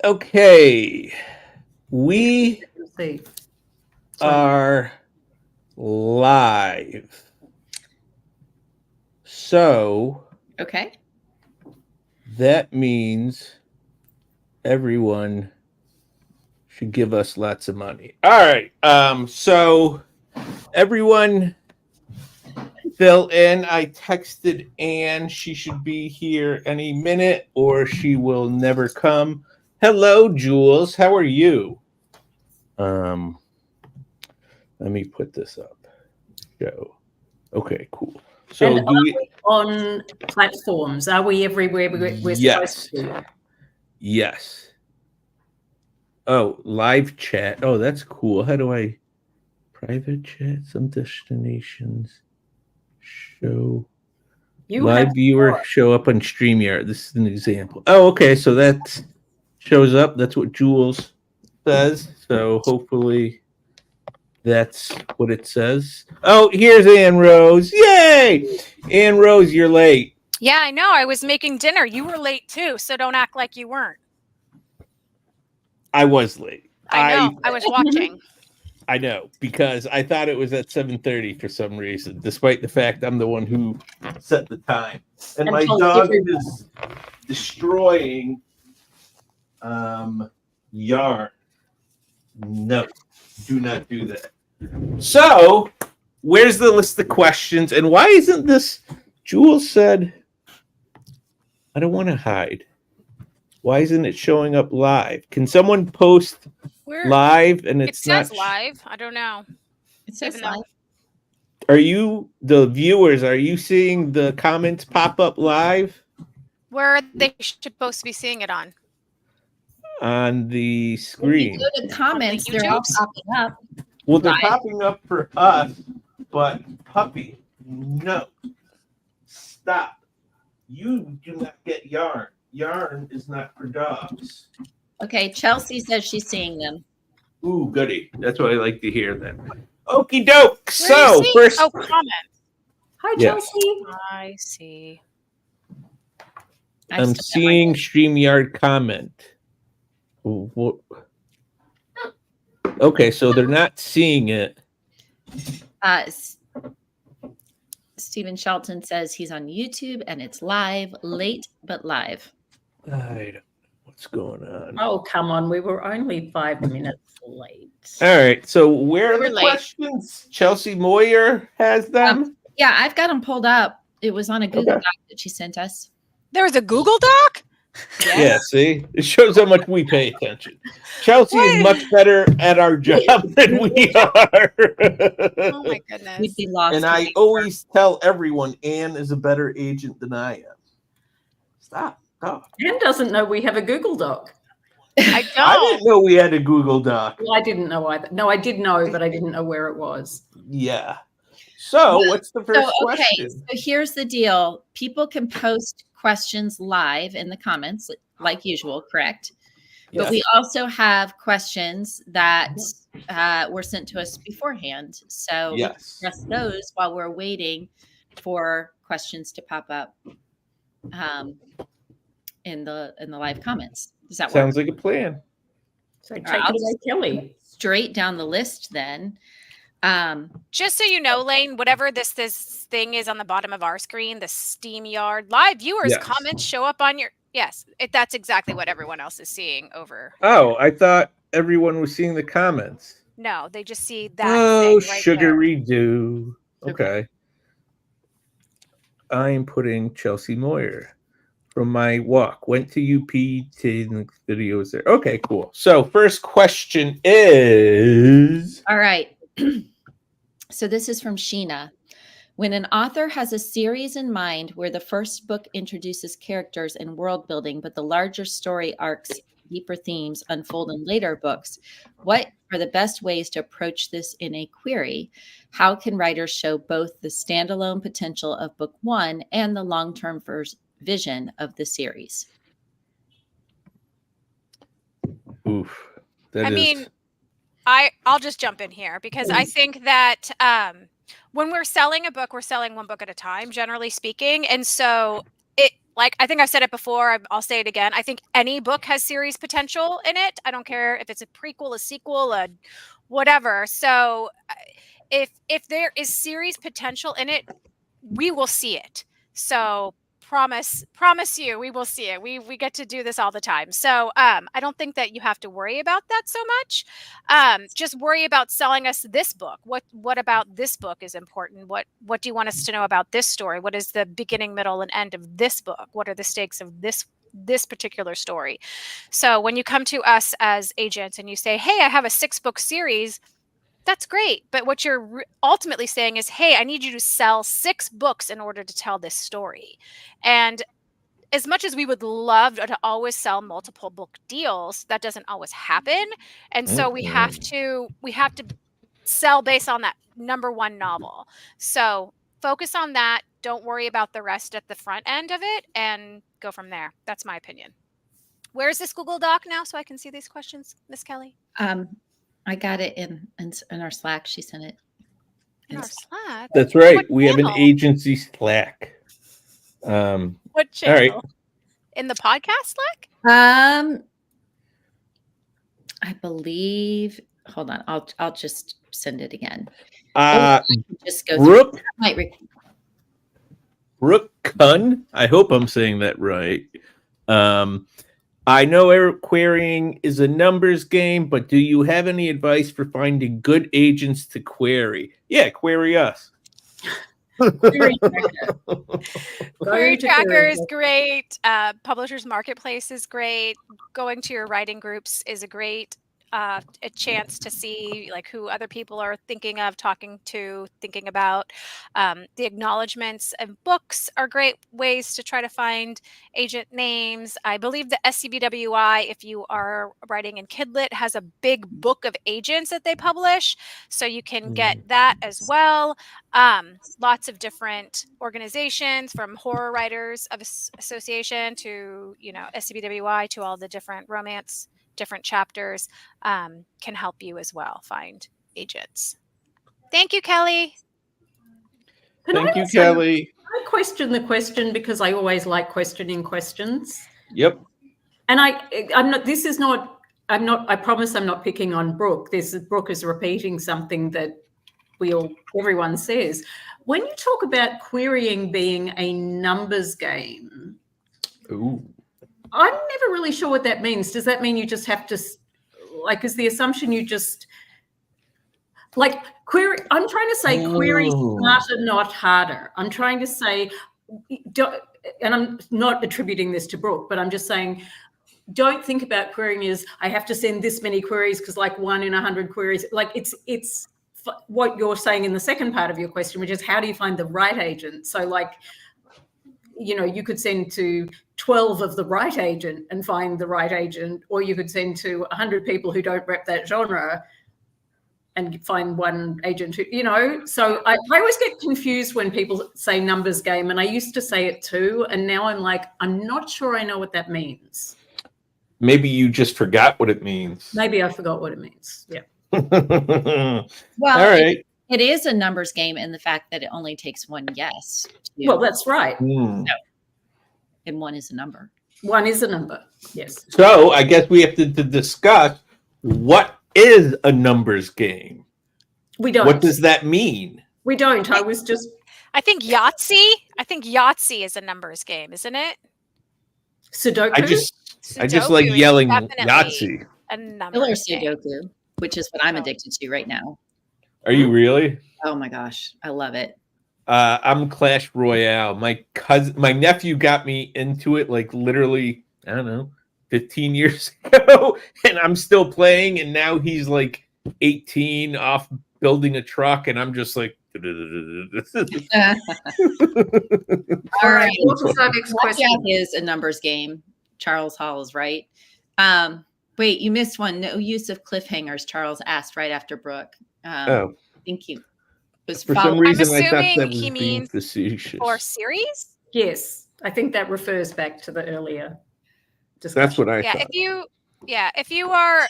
Okay. We See. are live. So Okay. that means everyone should give us lots of money. All right. So everyone fill in. I texted Anne she should be here any minute or she will never come. Hello, Jules. How are you? Um Let me put this up. Show. Okay, cool. So And do we on platforms, are we everywhere we're Yes. supposed to? Yes. Oh, live chat. Oh, that's cool. How do I private chat? Some destinations show You live have viewer show up on StreamYard. This is an example. Oh, okay. So that shows up. That's what Jules says. So hopefully that's what it says. Oh, here's Ann Rose. Yay! Ann Rose, you're late. Yeah, I know. I was making dinner. You were late too, so don't act like you weren't. I was late. I know. I was watching. I know, because I thought it was at 7:30 for some reason, despite the fact I'm the one who set the time. And my dog is destroying yarn. No, do not do that. So, where's the list of questions? And why isn't this? Jules said, I don't want to hide. Why isn't it showing up live? Can someone post live and it's not? It says live. I don't know. It says live. Are you, the viewers, are you seeing the comments pop up live? Where are they supposed to be seeing it on? On the If screen. you go to comments, they're all popping up. Well, they're live. popping up for us, but Puppy, no. Stop. You do not get yarn. Yarn is not for dogs. Okay, Chelsea says she's seeing them. Ooh, goody. That's what I like to hear then. Okie doke. So, first. Oh, comment. Hi, Yes. Chelsea. I see. I'm seeing StreamYard comment. What? Okay, so they're not seeing it. Stephen Shelton says he's on YouTube and it's live, late but live. I don't know what's going on. Oh, come on. We were only 5 minutes late. All right, so where are We're the late. Questions? Chelsea Moyer has them? Yeah, I've got them pulled up. It was on a Google Doc that she sent us. There was a Google Doc? Yes. Yeah, see? It shows how much we pay attention. Chelsea is much better at our job than we are. Oh my goodness. We'd be lost. And I always tell everyone Anne is a better agent than I am. Stop. Anne doesn't know we have a Google Doc. I don't. I didn't know we had a Google Doc. Well, I didn't know either. No, I did know, but I didn't know where it was. Yeah. So, what's the first question? So here's the deal. People can post questions live in the comments, like usual, correct? Yes. But we also have questions that were sent to us beforehand. So we press those while we're waiting for questions to pop up in the live comments. Does that work? Sounds like a plan. So take it away, Kelly. Straight down the list then. Just so you know, Lane, whatever this thing is on the bottom of our screen, the SteamYard live viewers comments show up on your that's exactly what everyone else is seeing over. Oh, I thought everyone was seeing the comments. No, they just see that. Oh, thing right sugary do. Okay. I'm putting Chelsea Moyer from my walk. Went to UP to videos there. Okay, cool. So first question is. All right. So this is from Sheena. When an author has a series in mind where the first book introduces characters and world building, but the larger story arcs, deeper themes unfold in later books, what are the best ways to approach this in a query? How can writers show both the standalone potential of book one and the long-term vision of the series? Oof. I'll just jump in here because I think that when we're selling a book, we're selling one book at a time, generally speaking. And so like, I think I've said it before, I'll say it again. I think any book has series potential in it. I don't care if it's a prequel, a sequel, a whatever. So if there is series potential in it, we will see it. So promise you, we will see it. We get to do this all the time. So I don't think that you have to worry about that so much. Just worry about selling us this book. What about this book is important? What do you want us to know about this story? What is the beginning, middle, and end of this book? What are the stakes of this particular story? So when you come to us as agents and you say, hey, I have a 6-book series, that's great. But what you're ultimately saying is, hey, I need you to sell 6 books in order to tell this story. And as much as we would love to always sell multiple book deals, that doesn't always happen. And so we have to sell based on that number 1 novel. So focus on that. Don't worry about the rest at the front end of it and go from there. That's my opinion. Where is this Google Doc now so I can see these questions, Miss Kelly? I got it in our Slack. She sent it. In our Slack? That's right. What We have an channel? agency Slack. What channel? All right. In the podcast Slack? I believe. Hold on. I'll just send it again. Just go through. Brooke Kun. I hope I'm saying that right. I know querying is a numbers game, but do you have any advice for finding good agents to query? Yeah, query us. Query Tracker is great. Publishers Marketplace is great. Going to your writing groups is a great a chance to see like who other people are thinking of, talking to, thinking about. The acknowledgments of books are great ways to try to find agent names. I believe the SCBWI, if you are writing in Kidlit, has a big book of agents that they publish, so you can get that as well. Lots of different organizations, from Horror Writers of Association to SCBWI, to all the different romance, different chapters, can help you as well find agents. Thank you, Kelly. Thank you, Kelly. I question the question because I always like questioning questions. Yep. And I'm not. This is not. I'm not. I promise I'm not picking on Brooke. Brooke is repeating something that everyone says. When you talk about querying being a numbers game, ooh, I'm never really sure what that means. Does that mean you just have to, like, is the assumption you just, like, query? I'm trying to say query smarter, not harder. I'm trying to say, and I'm not attributing this to Brooke, but I'm just saying, don't think about querying as I have to send this many queries because like 1 in 100 queries. Like it's what you're saying in the second part of your question, which is how do you find the right agent? So like, you could send to 12 of the right agent and find the right agent, or you could send to 100 people who don't rep that genre and find one agent who, so I always get confused when people say numbers game, and I used to say it too, and now I'm like, I'm not sure I know what that means. Maybe you just forgot what it means. Maybe I forgot what it means. Yeah. Well, all right. It is a numbers game in the fact that it only takes one yes. Well, that's right. So, and 1 is a number. 1 is a number. Yes. So I guess we have to discuss what is a numbers game. We don't. What does that mean? We don't. I think Yahtzee is a numbers game, isn't it? Sudoku. I just like yelling Yahtzee. A number Sudoku, which is what I'm addicted to right now. Are you really? Oh my gosh, I love it. I'm Clash Royale. My nephew got me into it like literally, I don't know, 15 years ago, and I'm still playing, and now he's like 18 off building a truck, and I'm just like all right, what's our next question? Is a numbers game. Charles Hall is right. Wait, you missed one. No use of cliffhangers, Charles asked right after Brooke. Thank you. For some reason, I'm I thought that he was being means facetious. for series? Yes, I think that refers back to the earlier discussion. That's what I thought. If you are,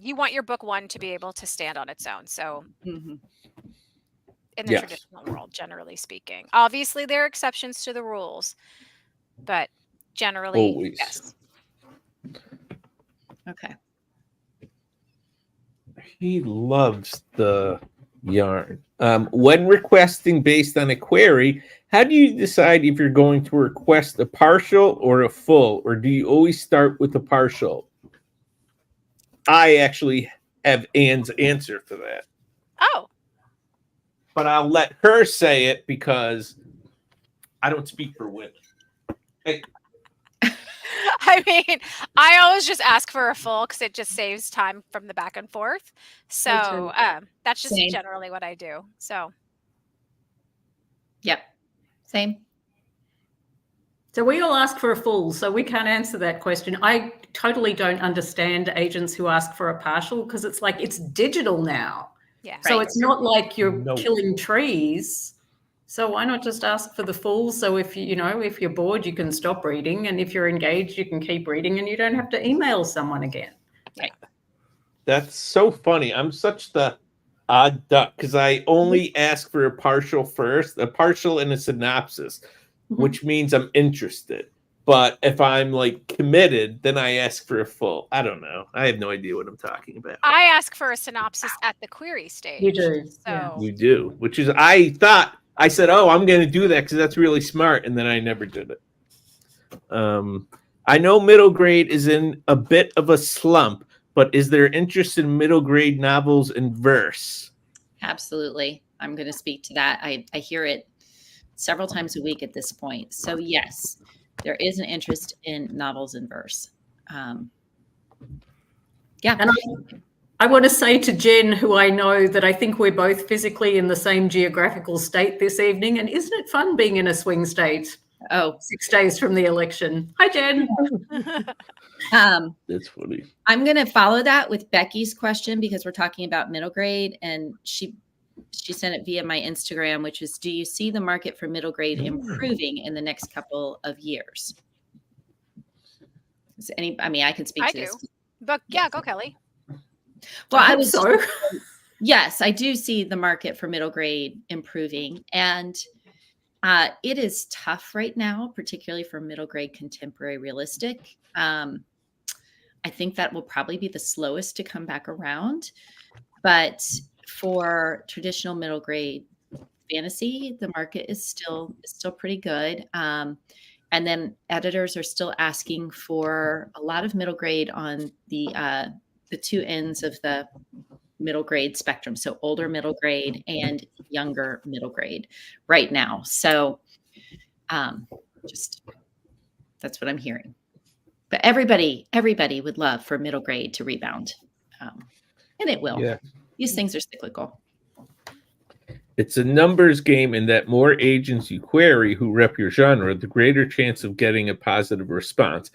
you want your book 1 to be able to stand on its own. So in the traditional world, generally speaking, obviously there are exceptions to the rules, but Generally, Always. yes. Okay. He loves the yarn. When requesting based on a query, how do you decide if you're going to request a partial or a full, or do you always start with a partial? I actually have Anne's answer for that, Oh, but I'll let her say it because I don't speak for women. Hey, I mean, I always just ask for a full because it just saves time from the back and forth. So that's just Same. generally what I do. So Yep. Same. So we all ask for a full, so we can't answer that question. I totally don't understand agents who ask for a partial because it's like it's digital now. yeah. So Right. it's not like you're No. killing trees. So why not just ask for the full? So if if you're bored, you can stop reading, and if you're engaged, you can keep reading, and you don't have to email someone again. that's so funny. I'm such the odd duck because I only ask for a partial first, a partial and a synopsis, which means I'm interested. But if I'm like committed, then I ask for a full. I don't know. I have no idea what I'm talking about. I ask for a synopsis at the query stage. You do, So You do, which is I said, oh, I'm going to do that because that's really smart, and then I never did it. I know middle grade is in a bit of a slump, but is there interest in middle grade novels in verse? Absolutely. I'm going to speak to that. I hear it several times a week at this point. So yes, there is an interest in novels in verse. Yeah. And I want to say to Jen, who I know, that I think we're both physically in the same geographical state this evening. And isn't it fun being in a swing state? Oh, 6 days from the election. Hi, Jen. That's funny. I'm going to follow that with Becky's question because we're talking about middle grade, and she sent it via my Instagram, which is, do you see the market for middle grade improving in the next couple of years? I can speak I to do. this. But yeah, go Kelly. Well, I hope so. Yes, I do see the market for middle grade improving, and it is tough right now, particularly for middle grade contemporary realistic. I think that will probably be the slowest to come back around, but for traditional middle grade fantasy, the market is still pretty good. And then editors are still asking for a lot of middle grade on the two ends of the middle grade spectrum. So older middle grade and younger middle grade right now. So just that's what I'm hearing. But everybody would love for middle grade to rebound. And it will. Yeah. These things are cyclical. It's a numbers game in that more agents you query who rep your genre, the greater chance of getting a positive response.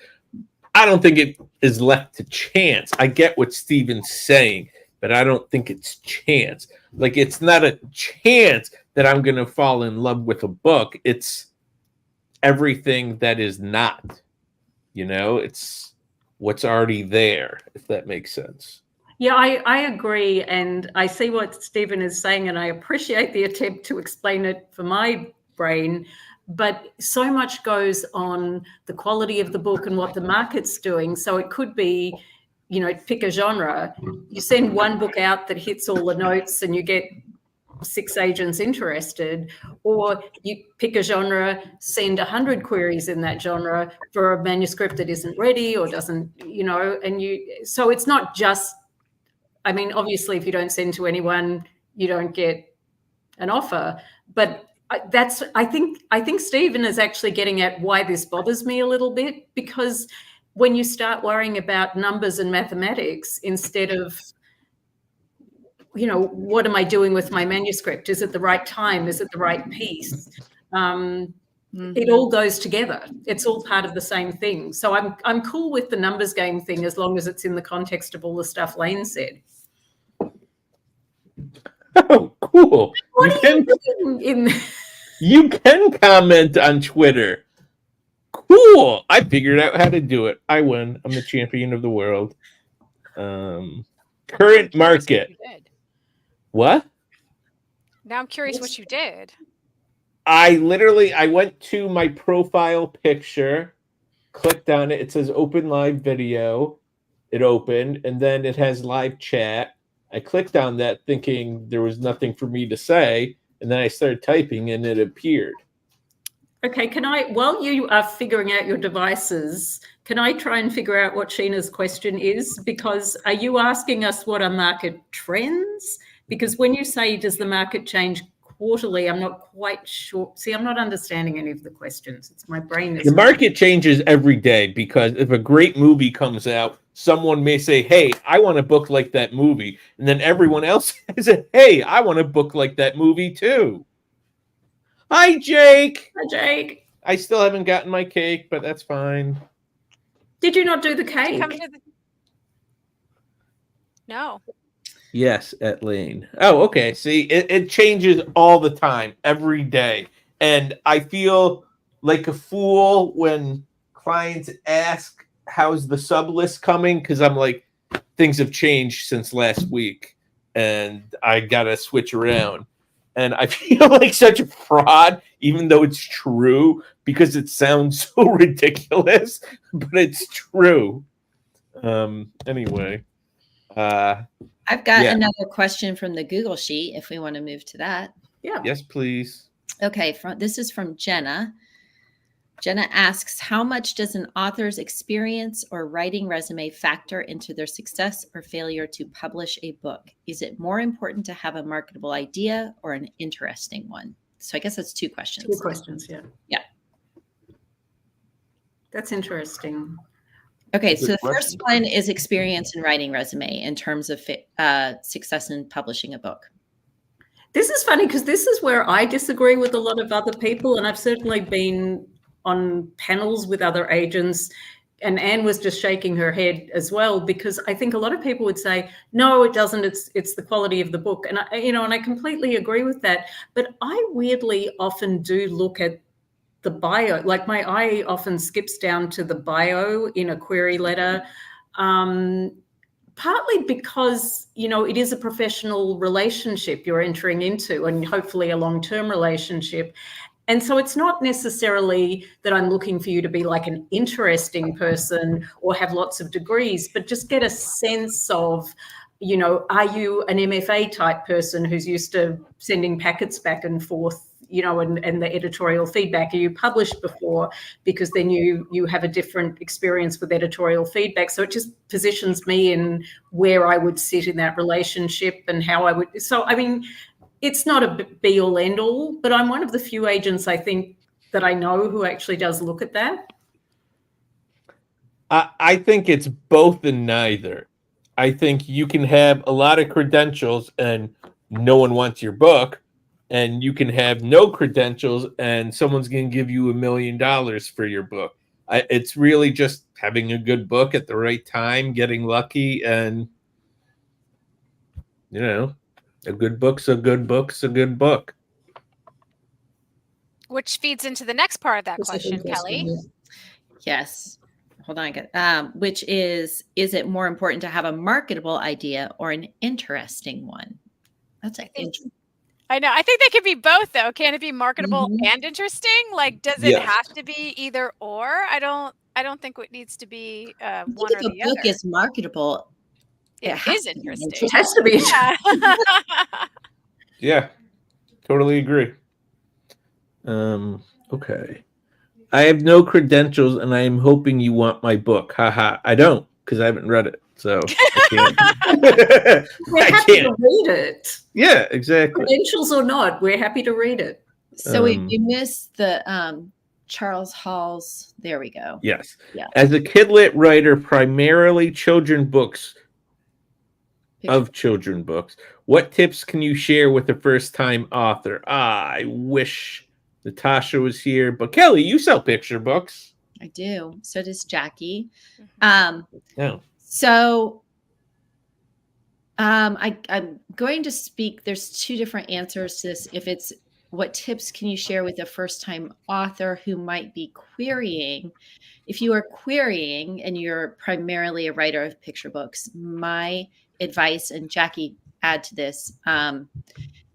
I don't think it is left to chance. I get what Steven's saying, but I don't think it's chance. Like, it's not a chance that I'm going to fall in love with a book. It's everything that is not. It's what's already there, if that makes sense. Yeah, I agree. And I see what Stephen is saying, and I appreciate the attempt to explain it for my brain. But so much goes on the quality of the book and what the market's doing. So it could be, pick a genre. You send one book out that hits all the notes and you get 6 agents interested, or you pick a genre, send 100 queries in that genre for a manuscript that isn't ready or doesn't, so it's not just, obviously, if you don't send to anyone, you don't get an offer. But I think Stephen is actually getting at why this bothers me a little bit, because when you start worrying about numbers and mathematics instead of, what am I doing with my manuscript? Is it the right time? Is it the right piece? It all goes together. It's all part of the same thing. So I'm cool with the numbers game thing as long as it's in the context of all the stuff Lane said. Oh, cool. You can comment on Twitter. Cool. I figured out how to do it. I win. I'm the champion of the world. Current market. What? Now I'm curious what you did. I went to my profile picture clicked on it. It says open live video. It opened, and then it has live chat. I clicked on that thinking there was nothing for me to say, and then I started typing, and it appeared. Okay, while you are figuring out your devices, can I try and figure out what Sheena's question is? Because are you asking us what are market trends? Because when you say, does the market change quarterly, I'm not quite sure. See, I'm not understanding any of the questions. It's my brain. The market changes every day because if a great movie comes out, someone may say, hey, I want a book like that movie. And then everyone else says, hey, I want a book like that movie too. Hi, Jake. Hi, Jake. I still haven't gotten my cake, but that's fine. Did you not do the cake? No. Yes, at Lane. Oh, okay. See, it changes all the time, every day. And I feel like a fool when clients ask, how's the sub list coming? Because I'm like, things have changed since last week, and I got to switch around. And I feel like such a fraud, even though it's true, because it sounds so ridiculous, but it's true. Anyway. I've got another question from the Google Sheet if we want to move to that. Yeah. Yes, please. Okay. This is from Jenna. Jenna asks, how much does an author's experience or writing resume factor into their success or failure to publish a book? Is it more important to have a marketable idea or an interesting one? So I guess that's two questions. Two questions, yeah. Yeah. That's interesting. Okay, so the first one is experience in writing resume in terms of success in publishing a book. This is funny because this is where I disagree with a lot of other people, and I've certainly been on panels with other agents, and Anne was just shaking her head as well, because I think a lot of people would say, no, it doesn't. It's the quality of the book. And I completely agree with that. But I weirdly often do look at the bio, like my eye often skips down to the bio in a query letter, partly because, it is a professional relationship you're entering into, and hopefully a long-term relationship. And so it's not necessarily that I'm looking for you to be like an interesting person or have lots of degrees, but just get a sense of, are you an MFA type person who's used to sending packets back and forth, and the editorial feedback? Are you published before? Because then you have a different experience with editorial feedback. So it just positions me in where I would sit in that relationship and how I would. So, it's not a be all end all, but I'm one of the few agents I think that I know who actually does look at that. I think it's both and neither. I think you can have a lot of credentials and no one wants your book, and you can have no credentials and someone's going to give you $1 million for your book. It's really just having a good book at the right time, getting lucky, and a good book's a good book's a good book. Which feeds into the next part of that question, Kelly. Yes. Hold on. Which is it more important to have a marketable idea or an interesting one? That's I know. I think they could be both, though. Can it be marketable and interesting? Like, does it have to be either or? I don't think it needs to be one or the other. If a book is marketable, it is interesting. It has to be. Yeah, totally agree. Okay. I have no credentials, and I am hoping you want my book. Haha. I don't, because I haven't read it, so I can't. We're happy to read it. Yeah, exactly. Credentials or not, we're happy to read it. So we missed the Charles Hall's. There we go. Yes. Yeah. As a kidlit writer, primarily children books. What tips can you share with a first-time author? I wish Natasha was here, but Kelly, you sell picture books. I do. So does Jackie. So I'm going to speak. There's two different answers to this. If it's what tips can you share with a first-time author who might be querying? If you are querying and you're primarily a writer of picture books, my advice, and Jackie add to this,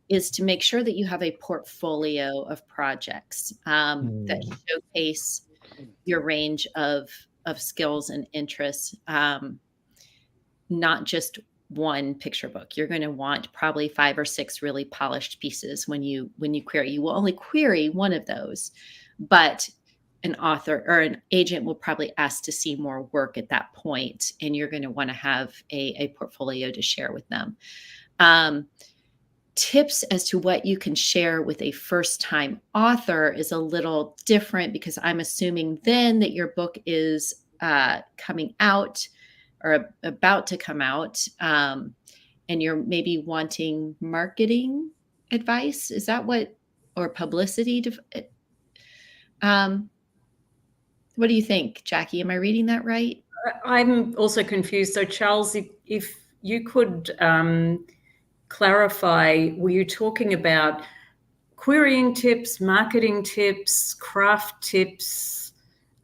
is to make sure that you have a portfolio of projects that showcase your range of skills and interests. Not just one picture book. You're going to want probably 5 or 6 really polished pieces when you query. You will only query one of those, but an author or an agent will probably ask to see more work at that point, and you're going to want to have a portfolio to share with them. Tips as to what you can share with a first-time author is a little different, because I'm assuming then that your book is coming out or about to come out, and you're maybe wanting marketing advice. Is that what, or publicity? What do you think, Jackie? Am I reading that right? I'm also confused. So, Charles, if you could clarify, were you talking about querying tips, marketing tips, craft tips?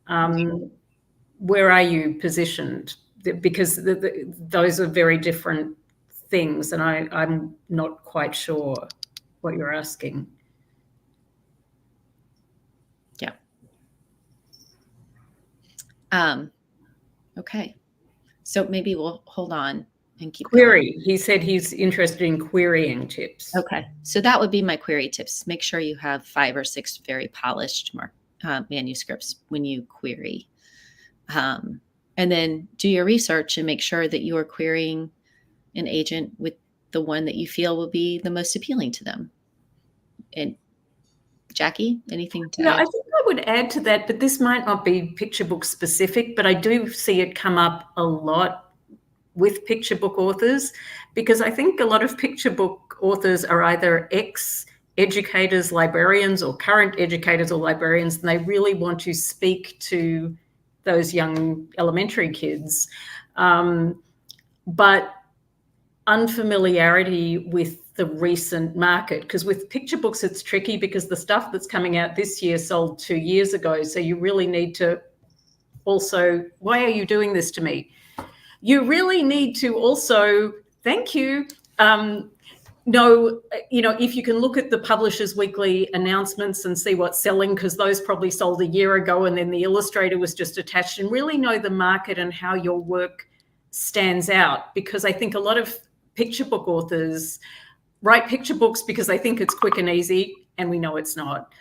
Where are you positioned? Because those are very different things, and I'm not quite sure what you're asking. Yeah. Okay. So maybe we'll hold on and keep query. Going. He said he's interested in querying tips. Okay. So that would be my query tips. Make sure you have 5 or 6 very polished manuscripts when you query. And then do your research and make sure that you are querying an agent with the one that you feel will be the most appealing to them. And Jackie, anything to add? I think I would add to that, but this might not be picture book specific, but I do see it come up a lot with picture book authors, because I think a lot of picture book authors are either ex-educators, librarians, or current educators or librarians, and they really want to speak to those young elementary kids. But unfamiliarity with the recent market, because with picture books it's tricky, because the stuff that's coming out this year sold 2 years ago, so you really need to also, why are you doing this to me? You really need to also, thank you, know, if you can look at the Publishers Weekly announcements and see what's selling, because those probably sold a year ago and then the illustrator was just attached, and really know the market and how your work stands out. Because I think a lot of picture book authors write picture books because they think it's quick and easy, and we know it's not.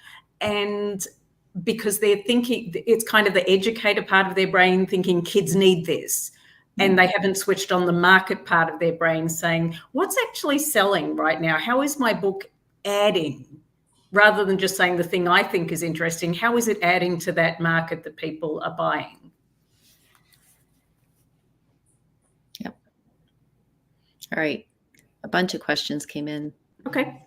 And because they're thinking, it's kind of the educator part of their brain thinking kids need this. And they haven't switched on the market part of their brain saying, what's actually selling right now? How is my book adding? Rather than just saying the thing I think is interesting, how is it adding to that market that people are buying? Yep. All right. A bunch of questions came in. Okay.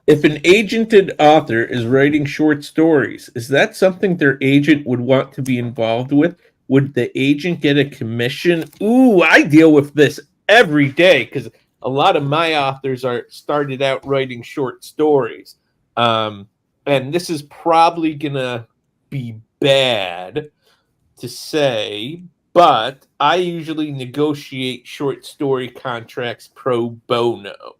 If an agented author is writing short stories, is that something their agent would want to be involved with? Would the agent get a commission? Ooh, I deal with this every day, because a lot of my authors started out writing short stories. And this is probably going to be bad to say, but I usually negotiate short story contracts pro bono.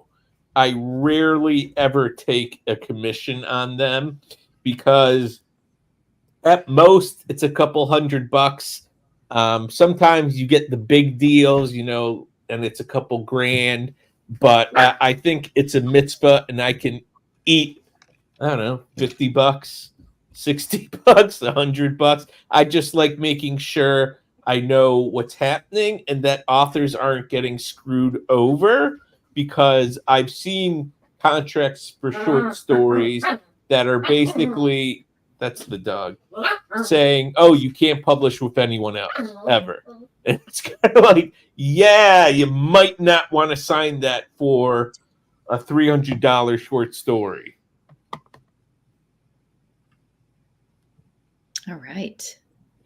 I rarely ever take a commission on them, because at most it's a couple $100. Sometimes you get the big deals, and it's a couple grand, but I think it's a mitzvah, and I can eat, I don't know, $50, $60, $100. I just like making sure I know what's happening and that authors aren't getting screwed over, because I've seen contracts for short stories that are basically, that's the dog, saying, oh, you can't publish with anyone else ever. And it's kind of like, yeah, you might not want to sign that for a $300 short story. All right.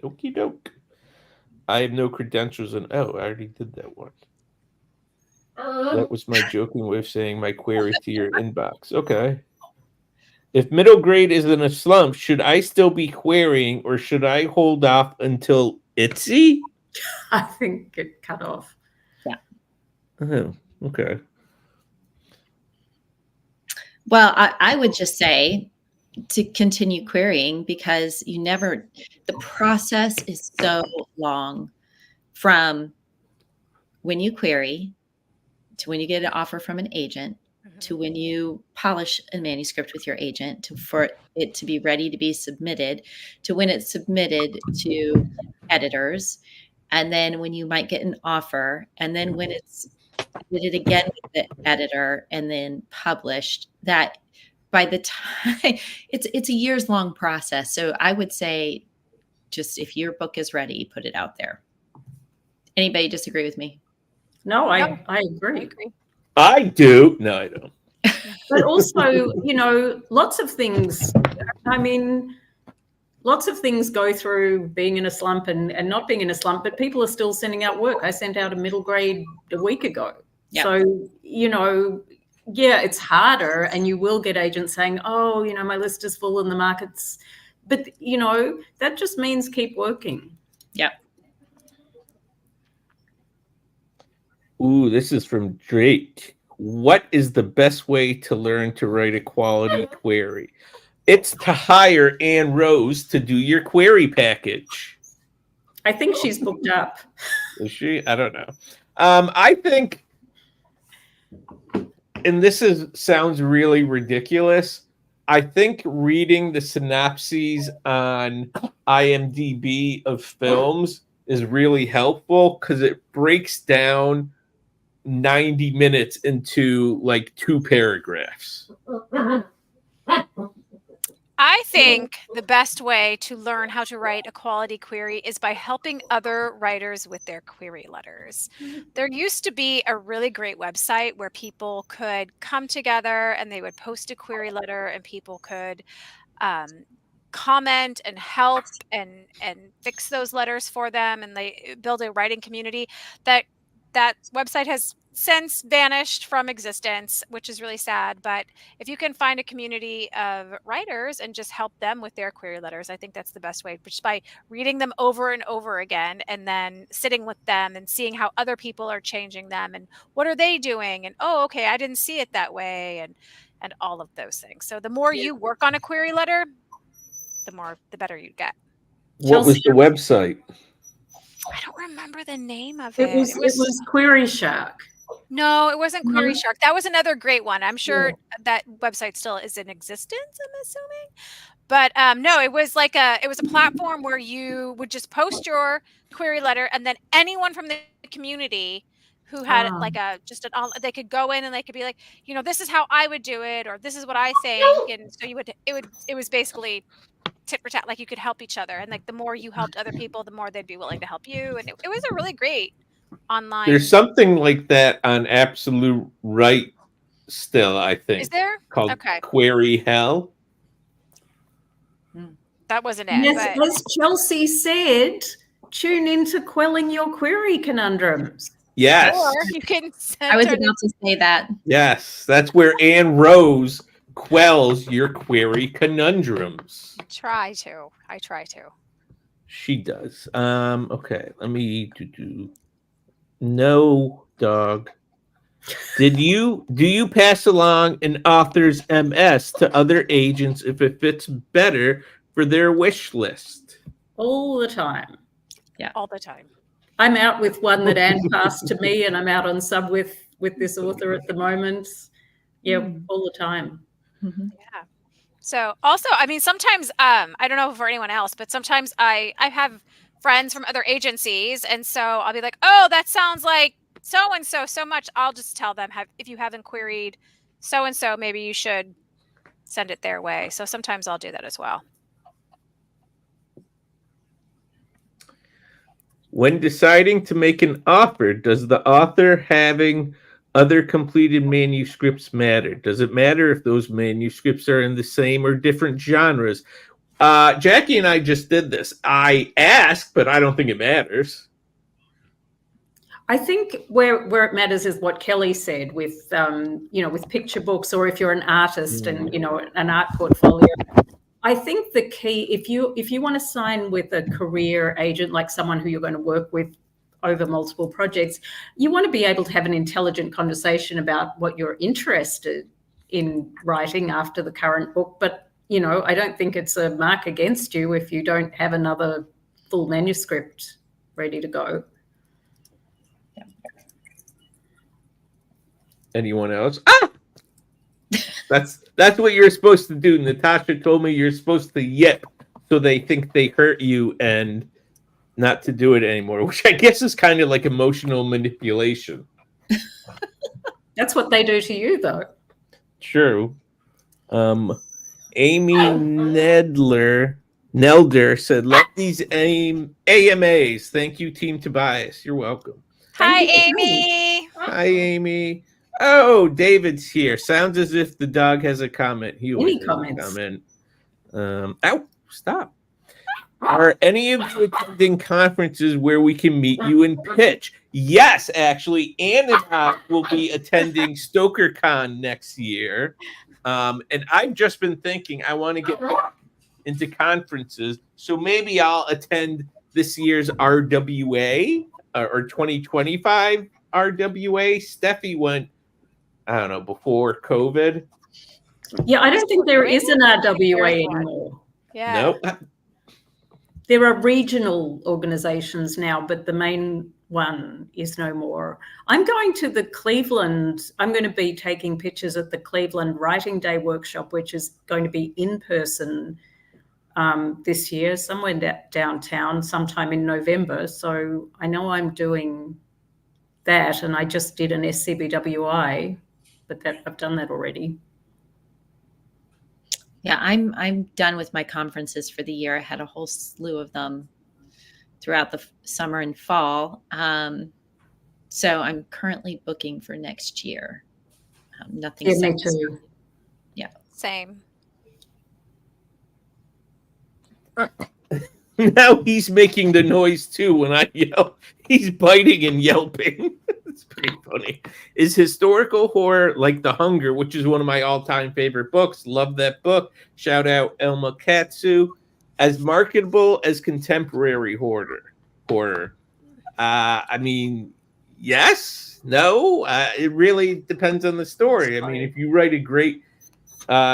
Okie doke. I have no credentials, and I already did that one. That was my joking way of saying my query to your inbox. Okay. If middle grade is in a slump, should I still be querying, or should I hold off until Itsy? I think it cut off. Yeah. Oh, okay. Well, I would just say to continue querying, because the process is so long from when you query to when you get an offer from an agent to when you polish a manuscript with your agent for it to be ready to be submitted, to when it's submitted to editors, and then when you might get an offer, and then when it's submitted again with the editor and then published. That by the time it's a years long process. So I would say, just if your book is ready, put it out there. Anybody disagree with me? No, I agree. I do. No, I don't. But also, lots of things. I mean, lots of things go through being in a slump and not being in a slump, but people are still sending out work. I sent out a middle grade a week ago. Yep. So, yeah, it's harder, and you will get agents saying, oh, my list is full and the market's, but, that just means keep working. Yeah. Ooh, this is from Drake. What is the best way to learn to write a quality query? It's to hire Ann Rose to do your query package. I think she's booked up. Is she? I don't know. I think, and this sounds really ridiculous, I think reading the synopses on IMDb of films is really helpful, because it breaks down 90 minutes into like 2 paragraphs. I think the best way to learn how to write a quality query is by helping other writers with their query letters. There used to be a really great website where people could come together and they would post a query letter, and people could comment and help and fix those letters for them, and they build a writing community. That website has since vanished from existence, which is really sad. But if you can find a community of writers and just help them with their query letters, I think that's the best way, just by reading them over and over again, and then sitting with them and seeing how other people are changing them and what are they doing, and oh, okay, I didn't see it that way, and all of those things. So the more you work on a query letter, the better you get. What was the website? I don't remember the name of it. It was Query Shark. No, it wasn't Query Shark. That was another great one. I'm sure that website still is in existence, I'm assuming. But no, it was a platform where you would just post your query letter, and then anyone from the community who had they could go in and they could be like, this is how I would do it, or this is what I think. And so it was basically tit for tat, like you could help each other, and like the more you helped other people, the more they'd be willing to help you. And it was a really great online. There's something like that on Absolute Right still, I think. Is there? Called Query Hell. That wasn't it. Yes, as Chelsea said, tune into Quelling Your Query Conundrums. Yes. Or you can I was about to say that. Yes, that's where Ann Rose quells your query conundrums. I try to. She does. Okay, let me do. No, dog. Do you pass along an author's MS to other agents if it fits better for their wish list? All the time. Yeah, all the time. I'm out with one that Anne passed to me, and I'm out on sub with this author at the moment. Yeah, all the time. Mm-hmm. Yeah. So also, I mean, sometimes I don't know for anyone else, but sometimes I have friends from other agencies, and so I'll be like, oh, that sounds like so and so much. I'll just tell them, if you haven't queried so and so, maybe you should send it their way. So sometimes I'll do that as well. When deciding to make an offer, does the author having other completed manuscripts matter? Does it matter if those manuscripts are in the same or different genres? Jackie and I just did this. I asked, but I don't think it matters. I think where it matters is what Kelly said with with picture books, or if you're an artist and an art portfolio. I think the key, if you want to sign with a career agent, like someone who you're going to work with over multiple projects, you want to be able to have an intelligent conversation about what you're interested in writing after the current book, but you know, I don't think it's a mark against you if you don't have another full manuscript ready to go. Anyone else? That's what you're supposed to do. Natasha told me you're supposed to yip so they think they hurt you and not to do it anymore, which I guess is kind of like emotional manipulation. That's what they do to you, though. True. Amy Nelder said, "Love these AMAs. Thank you, Team Tobias. You're welcome." Hi, Amy. Hi, Amy. Oh, David's here. Sounds as if the dog has a comment. He always has a comment. Ow, stop. Are any of you attending conferences where we can meet you and pitch? Yes, actually. Ann and I will be attending StokerCon next year. And I've just been thinking I want to get back into conferences. So maybe I'll attend this year's RWA or 2025 RWA. Steffi went, I don't know, before COVID. Yeah, I don't think there is an RWA anymore. Yeah. Nope. There are regional organizations now, but the main one is no more. I'm going to the Cleveland, I'm going to be taking pictures at the Cleveland Writing Day workshop, which is going to be in person this year, somewhere downtown, sometime in November. So I know I'm doing that, and I just did an SCBWI, but I've done that already. Yeah, I'm done with my conferences for the year. I had a whole slew of them throughout the summer and fall. So I'm currently booking for next year. Nothing. Yeah, me too. Yeah. Same. Now he's making the noise too when I yell. He's biting and yelping. It's pretty funny. Is historical horror like The Hunger, which is one of my all-time favorite books? Love that book. Shout out Elma Katsu. As marketable as contemporary horror. I mean, yes, no. It really depends on the story. I mean, if you write a great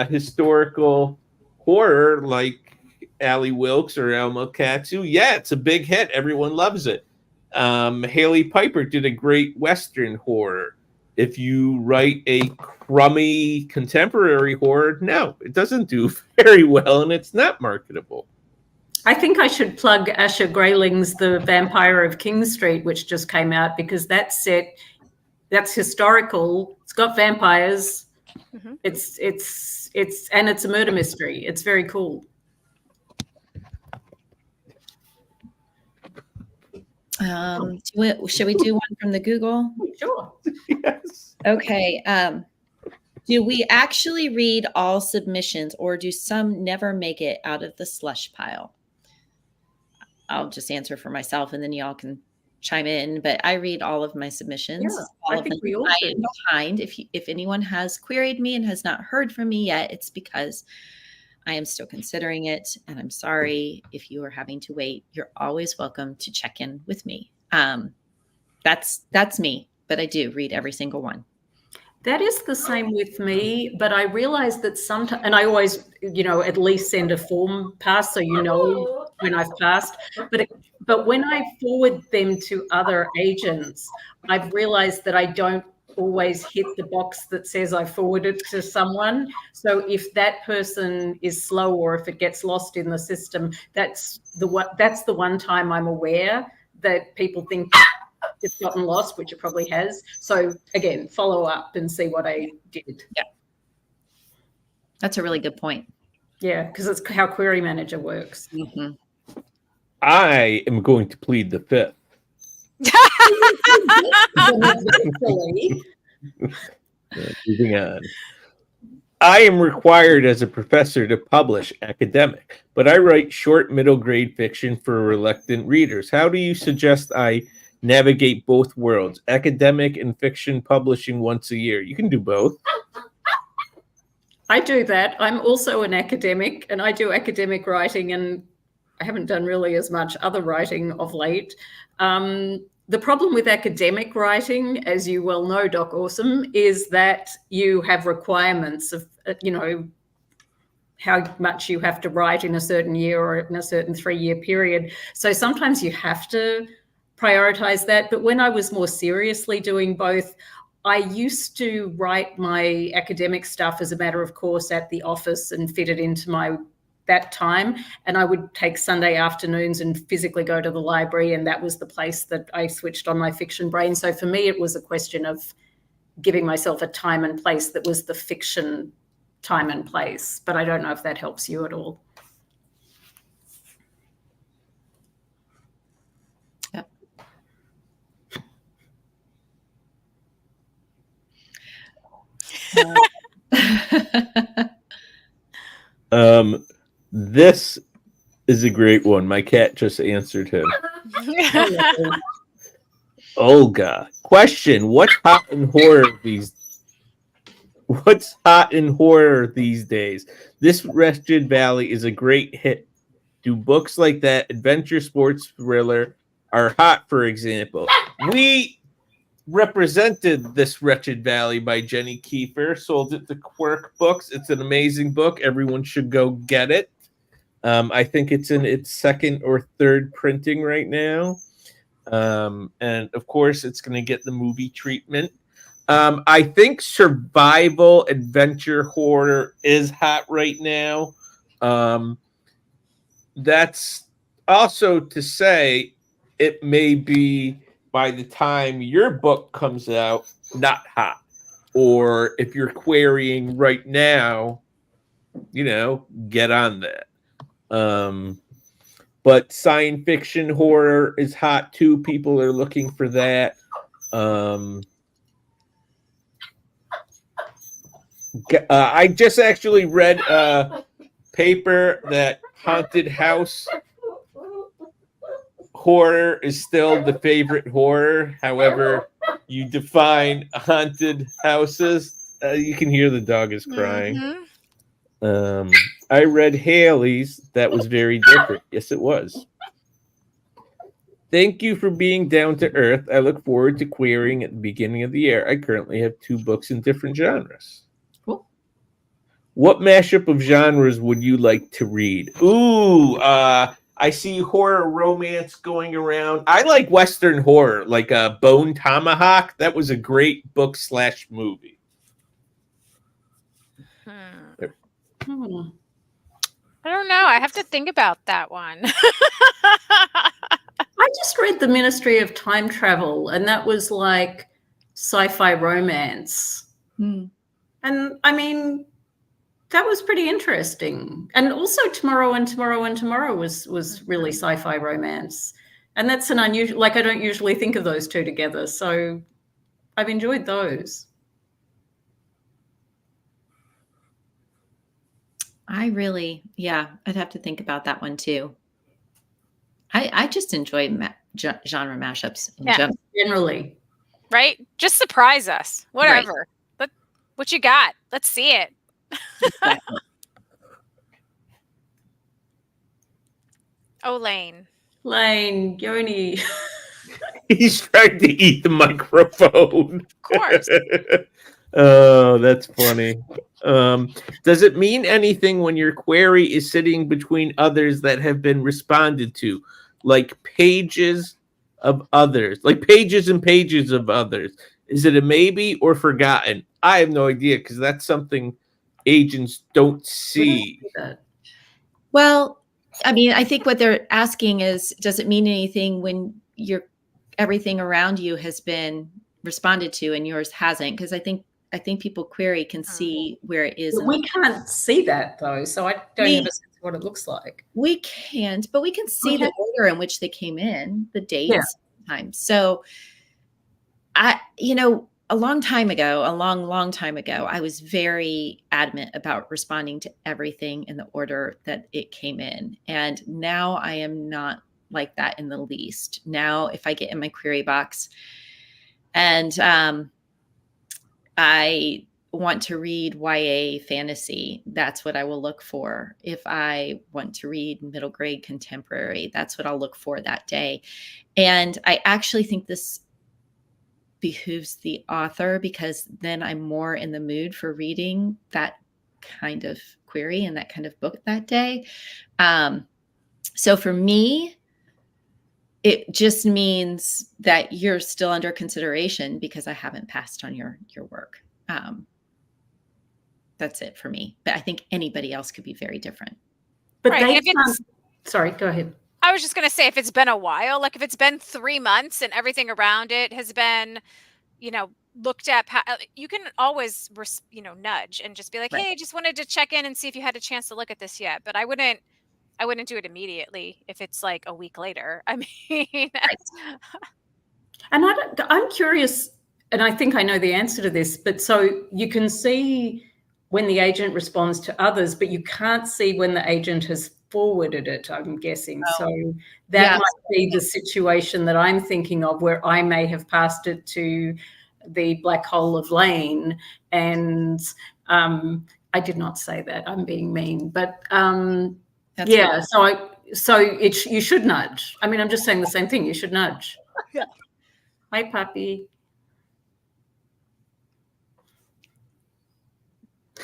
historical horror like Allie Wilkes or Elma Katsu, yeah, it's a big hit. Everyone loves it. Haley Piper did a great Western horror. If you write a crummy contemporary horror, no, it doesn't do very well and it's not marketable. I think I should plug Asher Grayling's The Vampire of King Street, which just came out, because that's historical. It's got vampires. Mm-hmm. It's a murder mystery. It's very cool. Should we do one from the Google? Sure. Yes. Okay. Do we actually read all submissions, or do some never make it out of the slush pile? I'll just answer for myself, and then y'all can chime in. But I read all of my submissions. Yeah, I think we all do. Behind. If anyone has queried me and has not heard from me yet, it's because I am still considering it, and I'm sorry if you are having to wait. You're always welcome to check in with me. That's me, but I do read every single one. That is the same with me, but I realize that sometimes, and I always, at least send a form pass so you know when I've passed. But when I forward them to other agents, I've realized that I don't always hit the box that says I forwarded to someone. So if that person is slow or if it gets lost in the system, that's the one time I'm aware that people think it's gotten lost, which it probably has. So again, follow up and see what I did. Yeah. That's a really good point. Yeah, because it's how Query Manager works. Mm-hmm. I am going to plead the fifth. Moving on. I am required as a professor to publish academic, but I write short middle grade fiction for reluctant readers. How do you suggest I navigate both worlds, academic and fiction publishing once a year? You can do both. I do that. I'm also an academic, and I do academic writing, and I haven't done really as much other writing of late. The problem with academic writing, as you well know, Doc Awesome, is that you have requirements of, how much you have to write in a certain year or in a certain 3-year period. So sometimes you have to prioritize that. But when I was more seriously doing both, I used to write my academic stuff as a matter of course at the office and fit it into that time. And I would take Sunday afternoons and physically go to the library, and that was the place that I switched on my fiction brain. So for me, it was a question of giving myself a time and place that was the fiction time and place. But I don't know if that helps you at all. This is a great one. My cat just answered him. Olga, question: What's hot in horror these days? This Wretched Valley is a great hit. Do books like that, adventure, sports, thriller, are hot? For example, we represented This Wretched Valley by Jenny Kiefer. Sold it to Quirk Books. It's an amazing book. Everyone should go get it. I think it's in its second or third printing right now. And of course, it's going to get the movie treatment. I think survival adventure horror is hot right now. That's also to say it may be by the time your book comes out, not hot. Or if you're querying right now, get on that. But science fiction horror is hot too. People are looking for that. I just actually read a paper that haunted house horror is still the favorite horror. However, you define haunted houses. You can hear the dog is crying. Mm-hmm. I read Haley's. That was very different. Yes, it was. Thank you for being down to earth. I look forward to querying at the beginning of the year. I currently have 2 books in different genres. Cool. What mashup of genres would you like to read? Ooh, I see horror romance going around. I like Western horror, like Bone Tomahawk. That was a great book / movie. I don't know. I have to think about that one. I just read The Ministry of Time Travel, and that was like sci-fi romance. And I mean, that was pretty interesting. And also Tomorrow and Tomorrow and Tomorrow was really sci-fi romance. And that's an unusual, like I don't usually think of those two together. So I've enjoyed those. I'd have to think about that one too. I just enjoy genre mashups generally. Right? Just surprise us. Whatever. Right. What you got? Let's see it. Oh, Lane, Yoni. He's trying to eat the microphone. Of course. Oh, that's funny. Does it mean anything when your query is sitting between others that have been responded to, like pages of others, like pages and pages of others? Is it a maybe or forgotten? I have no idea because that's something agents don't see. Well, I mean, I think what they're asking is, does it mean anything when everything around you has been responded to and yours hasn't? Because I think people query can see where it is. But we can't see that though, so I don't have a sense of what it looks like. We can't, but we can see the order in which they came in, the dates, time. So a long time ago, a long time ago, I was very adamant about responding to everything in the order that it came in. And now I am not like that in the least. Now, if I get in my query box and I want to read YA fantasy, that's what I will look for. If I want to read middle grade contemporary, that's what I'll look for that day. And I actually think this behooves the author, because then I'm more in the mood for reading that kind of query and that kind of book that day. So for me, it just means that you're still under consideration because I haven't passed on your work. That's it for me. But I think anybody else could be very different. But Right, they if it's- can't. Sorry, go ahead. I was just going to say, if it's been a while, like if it's been 3 months and everything around it has been, looked at, you can always, nudge and just be like, Right. hey, just wanted to check in and see if you had a chance to look at this yet. But I wouldn't do it immediately if it's like a week later. I mean, And I'm curious, and I think I know the answer to this, but so you can see when the agent responds to others, but you can't see when the agent has forwarded it, I'm guessing. Oh. So that might be the situation that I'm thinking of, where I may have passed it to the black hole of Lane, and I did not say that. I'm being mean, but yeah. So you should nudge. I mean, I'm just saying the same thing. You should nudge. Yeah. Hi, puppy.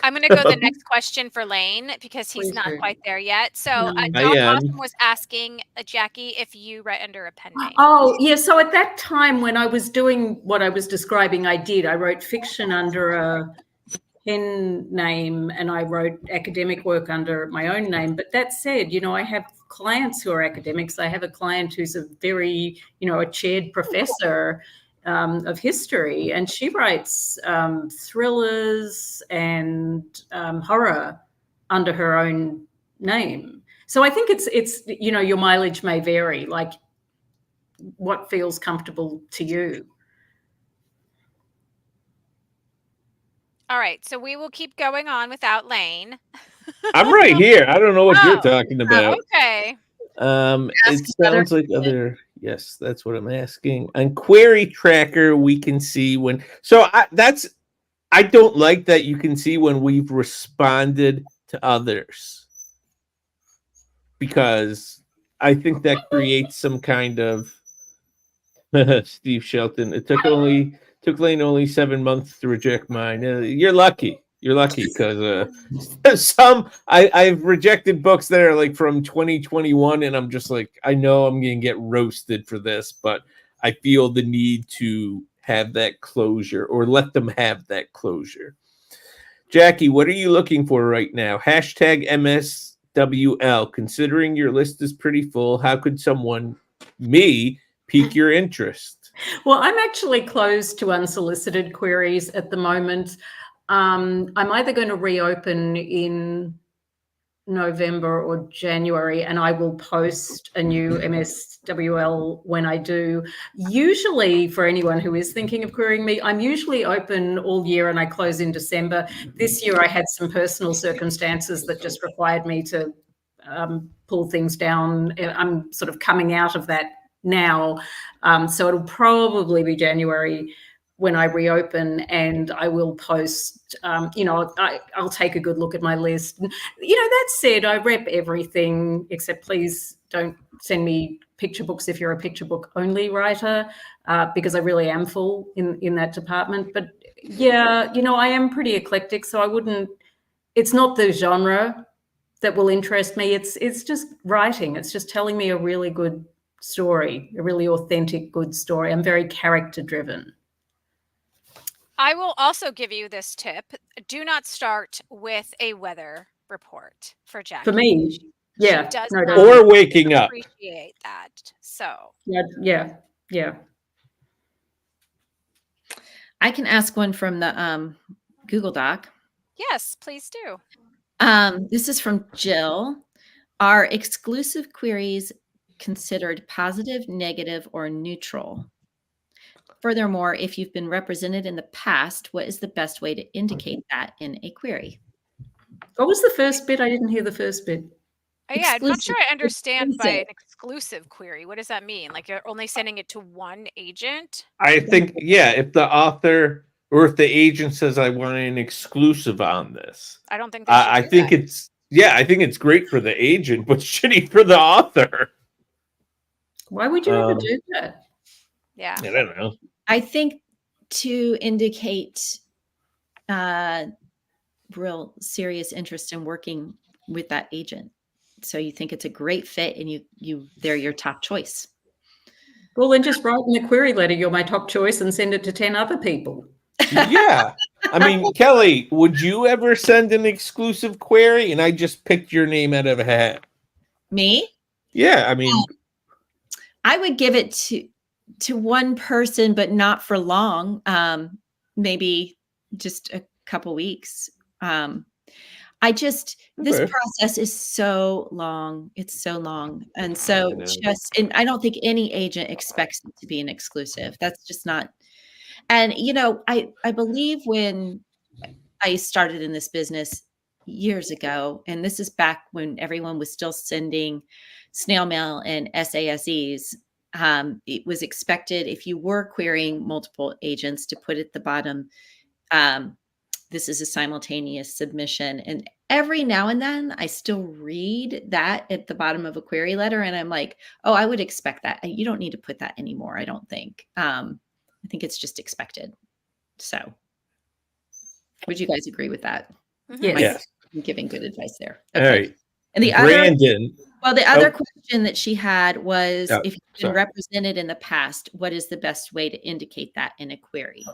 I'm going to go the next question for Lane because he's Please not do. quite there yet. So No. I John am. Awesome was asking Jackie if you write under a pen name. Oh, yeah. So at that time when I was doing what I was describing, I wrote fiction under a pen name and I wrote academic work under my own name. But that said, I have clients who are academics. I have a client who's a very, a chaired professor of history, and she writes thrillers and horror under her own name. So I think it's your mileage may vary, like what feels comfortable to you. All right, so we will keep going on without Lane. I'm right here. I don't know what you're talking about. Okay. It sounds like other. Yes, that's what I'm asking. On Query Tracker, we can see when. So I don't like that you can see when we've responded to others, because I think that creates some kind of. Steve Shelton. It took Lane only 7 months to reject mine. You're lucky. You're lucky because I've rejected books that are like from 2021, and I'm just like, I know I'm gonna get roasted for this, but I feel the need to have that closure or let them have that closure. Jackie, what are you looking for right now? Hashtag MSWL. Considering your list is pretty full, how could me, pique your interest? Well, I'm actually closed to unsolicited queries at the moment. I'm either going to reopen in November or January, and I will post a new MSWL when I do. Usually, for anyone who is thinking of querying me, I'm usually open all year and I close in December. This year I had some personal circumstances that just required me to pull things down. I'm sort of coming out of that now. So it'll probably be January when I reopen, and I will post, I'll take a good look at my list. That said, I rep everything, except please don't send me picture books if you're a picture book only writer, because I really am full in that department. But yeah, I am pretty eclectic, so it's not the genre that will interest me. It's just writing. It's just telling me a really good story, a really authentic, good story. I'm very character driven. I will also give you this tip. Do not start with a weather report for Jackie. For me, yeah. She does not or waking up. Appreciate that. So yeah. I can ask one from the Google Doc. Yes, please do. This is from Jill. Are exclusive queries considered positive, negative, or neutral? Furthermore, if you've been represented in the past, what is the best way to indicate that in a query? What was the first bit? I didn't hear the first bit. Yeah, I'm not sure I understand by an exclusive query. What does that mean? Like you're only sending it to one agent? I think, yeah, if the author or if the agent says I want an exclusive on this, I don't think I think it's great for the agent, but shitty for the author. Why would you ever do that? Yeah, I don't know. I think to indicate real serious interest in working with that agent. So you think it's a great fit and they're your top choice. Well, then just write in the query letter, you're my top choice, and send it to 10 other people. Yeah. I mean, Kelly, would you ever send an exclusive query and I just picked your name out of a hat? Me? Yeah, I mean, I would give it to one person, but not for long. Maybe just a couple weeks. This process is so long. It's so long. And so and I don't think any agent expects it to be an exclusive. That's just not. And, I believe when I started in this business years ago, and this is back when everyone was still sending snail mail and SASEs. It was expected if you were querying multiple agents to put at the bottom, this is a simultaneous submission. And every now and then I still read that at the bottom of a query letter. And I'm like, oh, I would expect that. You don't need to put that anymore. I don't think. I think it's just expected. So would you guys agree with that? Yes. I'm giving good advice there. Okay. All right. And the Brandon. other question that she had was, if you've been sorry. represented in the past, what is the best way to indicate that in a query?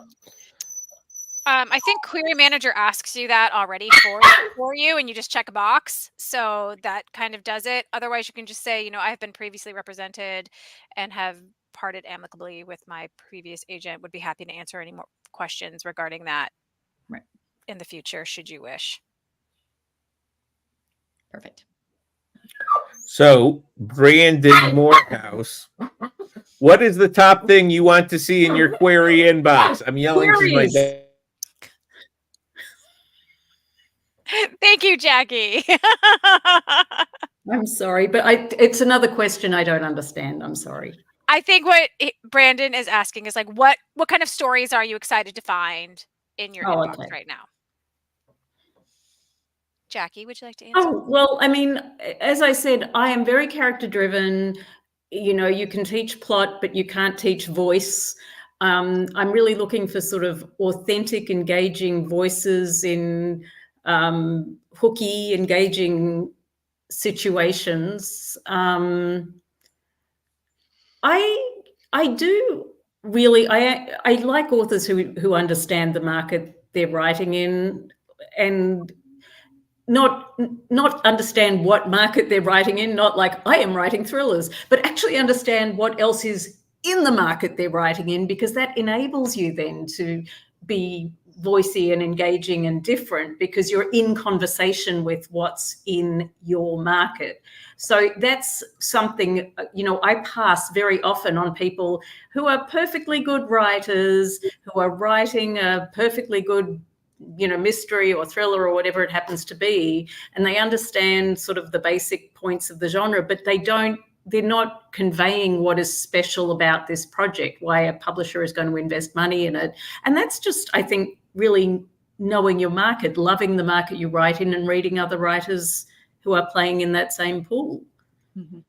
I think Query Manager asks you that already for you, and you just check a box. So that kind of does it. Otherwise, you can just say, I have been previously represented and have parted amicably with my previous agent. Would be happy to answer any more questions regarding that in the future, should you wish. Perfect. So, Brandon Morehouse, what is the top thing you want to see in your query inbox? I'm yelling to my dad. Thank you, Jackie. I'm sorry, but it's another question I don't understand. I'm sorry. I think what Brandon is asking is like, what kind of stories are you excited to find in your inbox right now? Jackie, would you like to answer? Oh, well, I mean, as I said, I am very character driven. You can teach plot, but you can't teach voice. I'm really looking for sort of authentic, engaging voices in hooky, engaging situations. I do really, I like authors who understand the market they're writing in, and not understand what market they're writing in, not like I am writing thrillers, but actually understand what else is in the market they're writing in, because that enables you then to be voicey and engaging and different, because you're in conversation with what's in your market. So that's something, I pass very often on people who are perfectly good writers, who are writing a perfectly good mystery or thriller or whatever it happens to be, and they understand sort of the basic points of the genre, but they're not conveying what is special about this project, why a publisher is going to invest money in it. And that's just, I think, really knowing your market, loving the market you write in, and reading other writers who are playing in that same pool. Mm-hmm.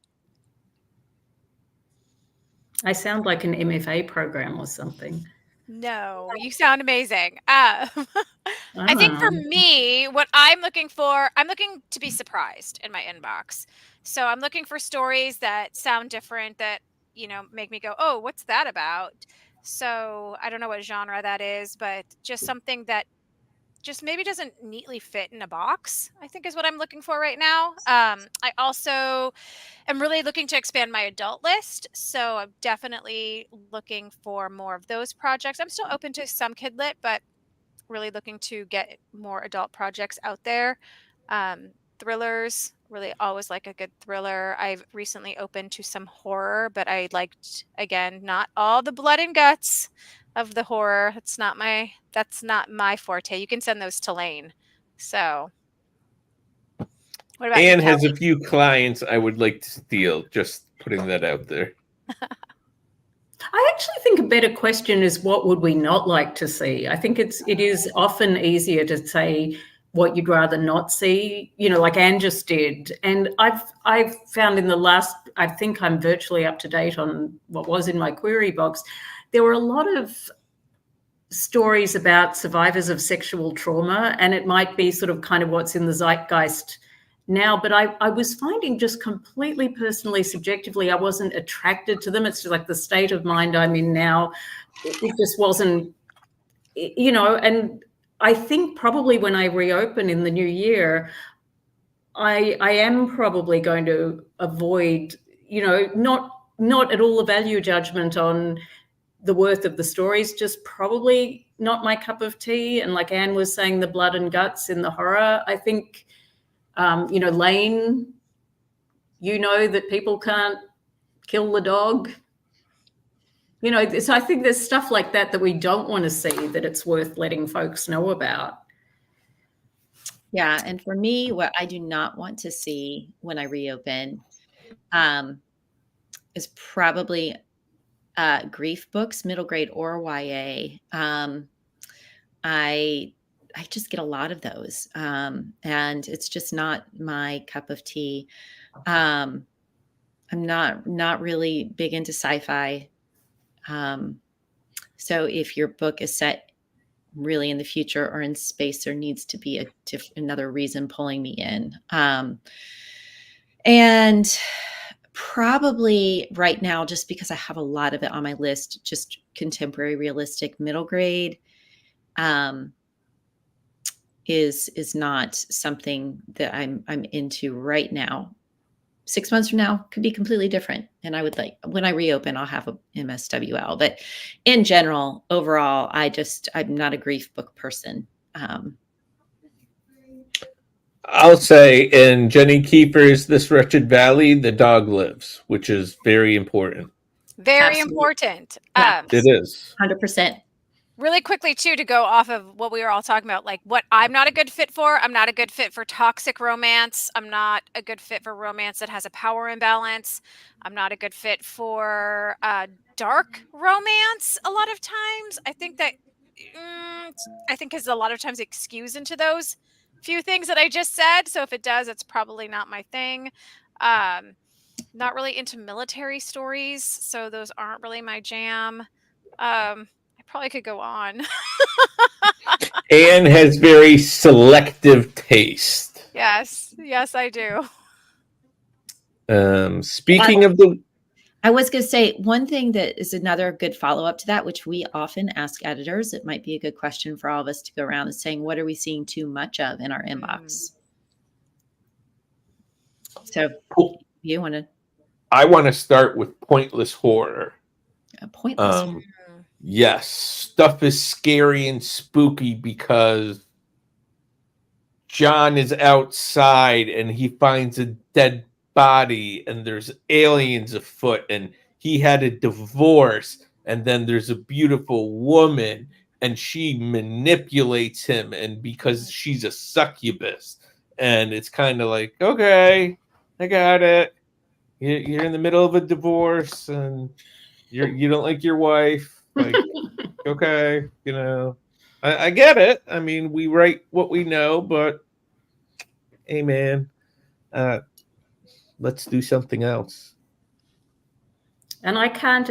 I sound like an MFA program or something. No, you sound amazing. I think for me, what I'm looking to be surprised in my inbox. So I'm looking for stories that sound different, that, make me go, oh, what's that about? So I don't know what genre that is, but just something that just maybe doesn't neatly fit in a box, I think is what I'm looking for right now. I also am really looking to expand my adult list. So I'm definitely looking for more of those projects. I'm still open to some kid lit, but really looking to get more adult projects out there. Thrillers, really always like a good thriller. I've recently opened to some horror, but I liked, again, not all the blood and guts of the horror. That's not my forte. You can send those to Lane. So what about Anne you, has Kelly? a few clients I would like to steal, just putting that out there. I actually think a better question is, what would we not like to see? I think it is often easier to say what you'd rather not see, like Anne just did. And I've found in the last, I think I'm virtually up to date on what was in my query box. There were a lot of stories about survivors of sexual trauma, and it might be sort of kind of what's in the zeitgeist now, but I was finding just completely personally, subjectively, I wasn't attracted to them. It's just like the state of mind I'm in now. It just wasn't, and I think probably when I reopen in the new year, I am probably going to avoid, not at all a value judgment on the worth of the stories, just probably not my cup of tea. And like Anne was saying, the blood and guts in the horror, I think, Lane, that people can't kill the dog. So I think there's stuff like that we don't want to see, that it's worth letting folks know about. Yeah. And for me, what I do not want to see when I reopen is probably grief books, middle grade or YA. I just get a lot of those. And it's just not my cup of tea. I'm not really big into sci-fi. So if your book is set really in the future or in space, there needs to be another reason pulling me in. And probably right now, just because I have a lot of it on my list, just contemporary, realistic, middle grade, is not something that I'm into right now. 6 months from now could be completely different. And I would when I reopen, I'll have a MSWL. But in general, overall, I'm not a grief book person. I'll say in Jenny Kiefer's This Wretched Valley, the dog lives, which is very important. Very Absolutely. important. It is. 100%. Really quickly, too, to go off of what we were all talking about, like what I'm not a good fit for. I'm not a good fit for toxic romance. I'm not a good fit for romance that has a power imbalance. I'm not a good fit for dark romance a lot of times. I think that, because a lot of times it skews into those few things that I just said. So if it does, it's probably not my thing. Not really into military stories. So those aren't really my jam. Probably could go on. Anne has very selective taste. Yes, I do. Speaking of the... I was going to say one thing that is another good follow-up to that, which we often ask editors, it might be a good question for all of us to go around, is saying, what are we seeing too much of in our inbox? So you want to... I want to start with pointless horror. Pointless horror. Yes, stuff is scary and spooky because John is outside and he finds a dead body and there's aliens afoot and he had a divorce and then there's a beautiful woman and she manipulates him and because she's a succubus. And it's kind of like, okay, I got it. You're in the middle of a divorce and you don't like your wife. Like, okay, I get it. I mean, we write what we know, but hey, man, let's do something else. And I can't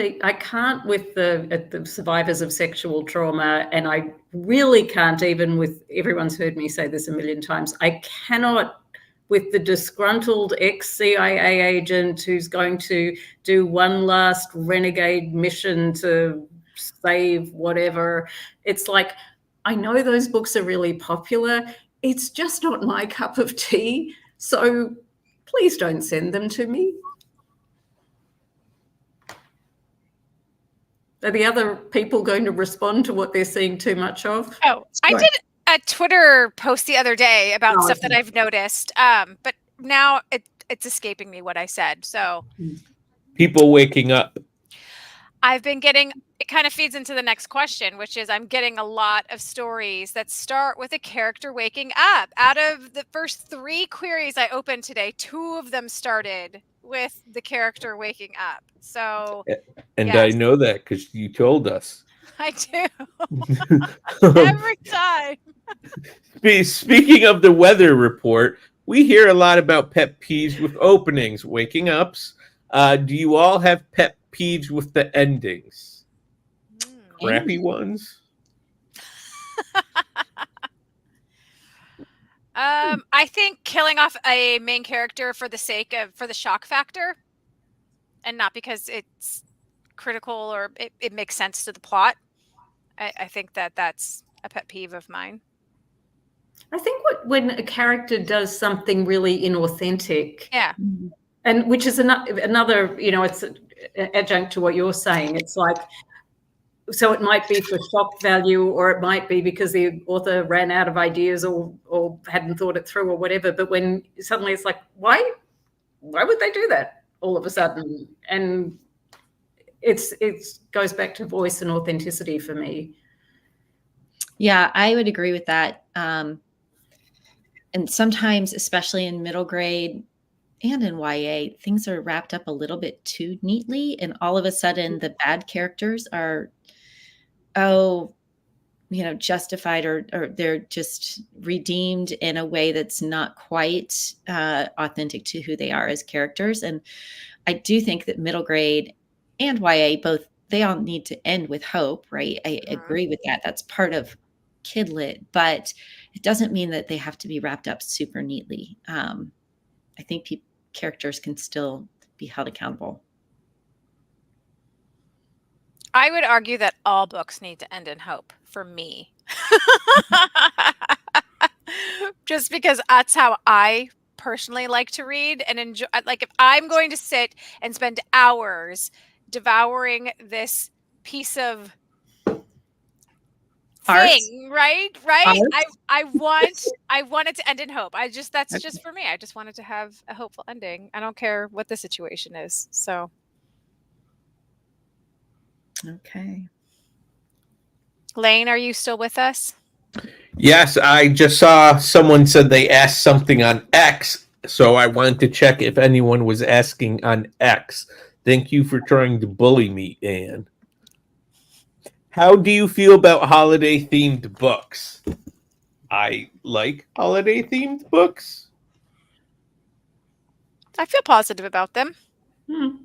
with the survivors of sexual trauma, and I really can't even with, everyone's heard me say this a million times, I cannot with the disgruntled ex-CIA agent who's going to do one last renegade mission to save whatever. It's like, I know those books are really popular. It's just not my cup of tea. So please don't send them to me. Are the other people going to respond to what they're seeing too much of? Oh, I did a Twitter post the other day about stuff that I've noticed. But now it's escaping me what I said. So people waking up. I've been getting, it kind of feeds into the next question, which is I'm getting a lot of stories that start with a character waking up. Out of the first 3 queries I opened today, 2 of them started with the character waking up. So, and yes. I know that because you told us. I do. Every time. Speaking of the weather report, we hear a lot about pet peeves with openings, waking ups. Do you all have pet peeves with the endings? Crappy ones? I think killing off a main character for the shock factor, and not because it's critical or it makes sense to the plot. I think that's a pet peeve of mine. I think when a character does something really inauthentic, Yeah, and which is another, it's an adjunct to what you're saying. It's like, so it might be for shock value, or it might be because the author ran out of ideas or hadn't thought it through or whatever. But when suddenly it's like, why would they do that all of a sudden? And it goes back to voice and authenticity for me. Yeah, I would agree with that. And sometimes, especially in middle grade and in YA, things are wrapped up a little bit too neatly. And all of a sudden the bad characters are, justified or they're just redeemed in a way that's not quite authentic to who they are as characters. And I do think that middle grade and YA, both, they all need to end with hope, right? I agree with that. That's part of kid lit, but it doesn't mean that they have to be wrapped up super neatly. I think characters can still be held accountable. I would argue that all books need to end in hope for me. Just because that's how I personally like to read and enjoy. Like, if I'm going to sit and spend hours devouring this piece of thing, right? I want it to end in hope. That's just for me. I just want it to have a hopeful ending. I don't care what the situation is. So okay. Lane, are you still with us? Yes, I just saw someone said they asked something on X, so I wanted to check if anyone was asking on X. Thank you for trying to bully me, Anne. How do you feel about holiday-themed books? I like holiday-themed books. I feel positive about them. Hmm.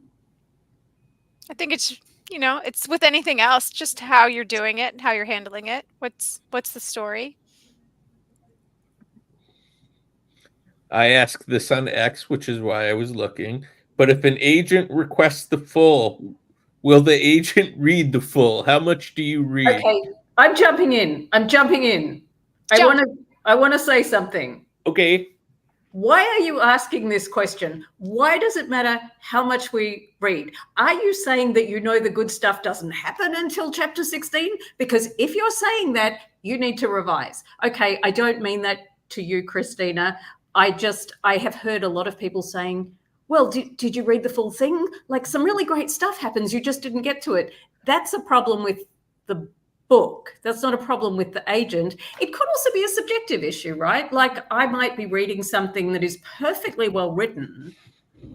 I think it's, it's with anything else, just how you're doing it and how you're handling it. What's the story? I asked this on X, which is why I was looking. But if an agent requests the full, will the agent read the full? How much do you read? Okay, I'm jumping in. I want to say something. Okay. Why are you asking this question? Why does it matter how much we read? Are you saying that the good stuff doesn't happen until chapter 16? Because if you're saying that, you need to revise. Okay, I don't mean that to you, Christina. I have heard a lot of people saying, well, did you read the full thing? Like, some really great stuff happens. You just didn't get to it. That's a problem with the book. That's not a problem with the agent. It could also be a subjective issue, right? Like, I might be reading something that is perfectly well written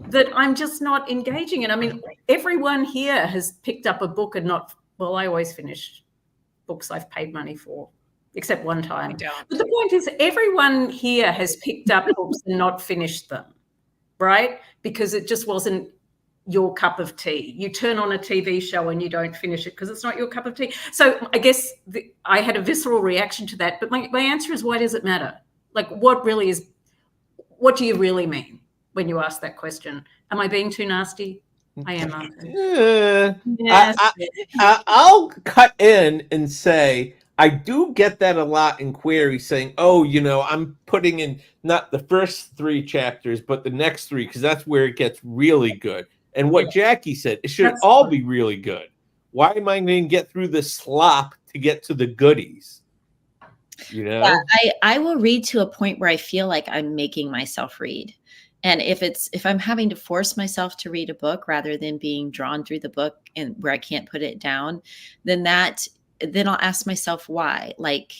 that I'm just not engaging in. I mean, everyone here has picked up a book and I always finish books I've paid money for, except one time. But the point is, everyone here has picked up books and not finished them, right? Because it just wasn't your cup of tea. You turn on a TV show and you don't finish it because it's not your cup of tea. So I guess I had a visceral reaction to that. But my answer is, why does it matter? Like, what do you really mean when you ask that question? Am I being too nasty? I am, Yes. I'll cut in and say, I do get that a lot in queries saying, I'm putting in not the first 3 chapters, but the next 3, because that's where it gets really good. And what Jackie said, it should all be really good. Why am I going to get through the slop to get to the goodies? Yeah, I will read to a point where I feel like I'm making myself read. And if I'm having to force myself to read a book rather than being drawn through the book and where I can't put it down, then I'll ask myself why. Like,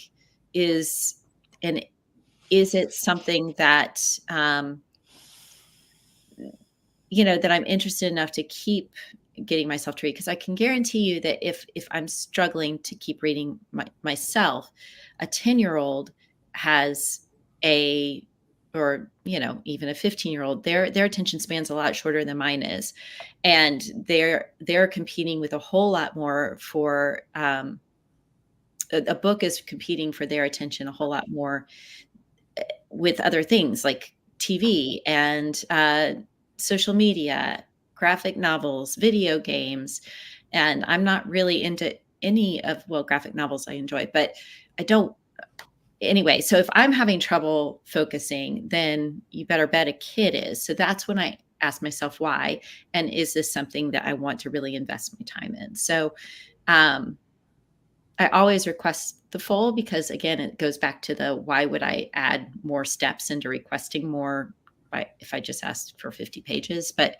is it something that that I'm interested enough to keep getting myself to read? Because I can guarantee you that if I'm struggling to keep reading myself, a 10-year-old has or even a 15-year-old, their attention span's a lot shorter than mine is, and they're competing with a whole lot more for a book is competing for their attention a whole lot more with other things like TV and social media, graphic novels, video games. And I'm not really into any of, well, graphic novels I enjoy, but I don't. Anyway, so if I'm having trouble focusing, then you better bet a kid is. So that's when I ask myself why, and is this something that I want to really invest my time in? So I always request the full, because again, it goes back to the why would I add more steps into requesting more if I just asked for 50 pages. But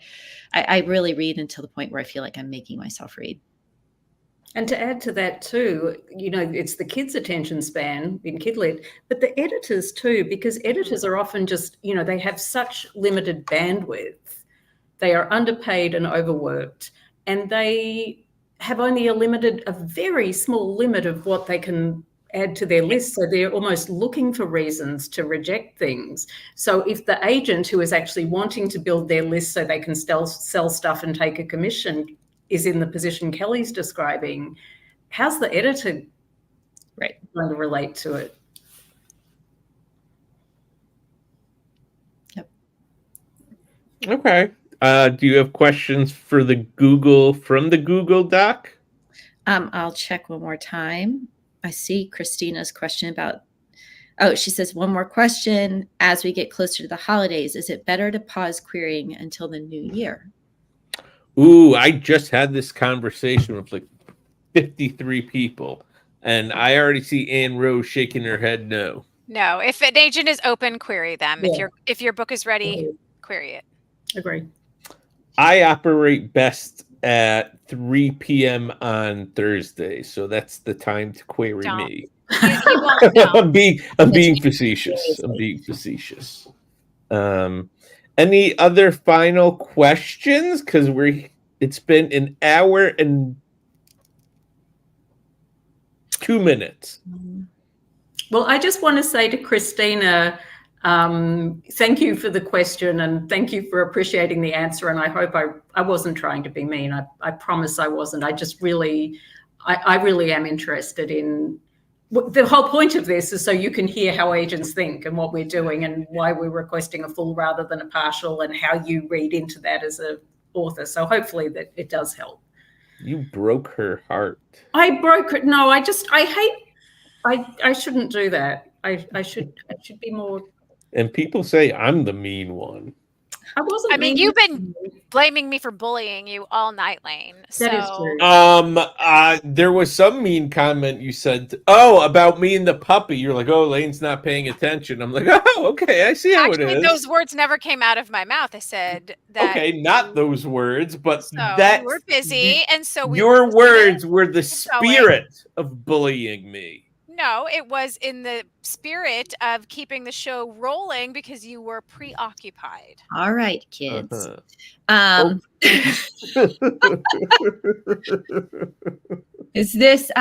I really read until the point where I feel like I'm making myself read. And to add to that too, it's the kids' attention span in KidLit, but the editors too, because editors are often just, they have such limited bandwidth. They are underpaid and overworked, and they have only a very small limit of what they can add to their list. So they're almost looking for reasons to reject things. So if the agent who is actually wanting to build their list so they can sell stuff and take a commission is in the position Kelly's describing, how's the editor going to relate to it? Yep. Okay. Do you have questions for the Google Doc? I'll check one more time. I see Christina's question about, she says, one more question. As we get closer to the holidays, is it better to pause querying until the new year? Ooh, I just had this conversation with like 53 people, and I already see Ann Rose shaking her head no. No, if an agent is open, query them. Yeah. If your book is ready, query it. Agree. I operate best at 3 p.m. on Thursday, so that's the time to query me. You won't know. I'm being facetious. I'm being facetious. Any other final questions? Because it's been an hour and 2 minutes. Well, I just want to say to Christina, thank you for the question, and thank you for appreciating the answer. And I hope I wasn't trying to be mean. I promise I wasn't. I just really, I really am interested in the whole point of this is so you can hear how agents think and what we're doing and why we're requesting a full rather than a partial, and how you read into that as an author. So hopefully that it does help. You broke her heart. I broke it. No, I shouldn't do that. I should be more. And people say I'm the mean one. I wasn't. I mean, you've been blaming me for bullying you all night, Lane. So. That is true. There was some mean comment you said. About me and the puppy. You're like, oh, Lane's not paying attention. I'm like, oh, okay, I see how it is. Those words never came out of my mouth. I said that. Okay, not those words, but that we're busy, and so your words were the spirit of bullying me. No, it was in the spirit of keeping the show rolling because you were preoccupied. All right, kids. Is this,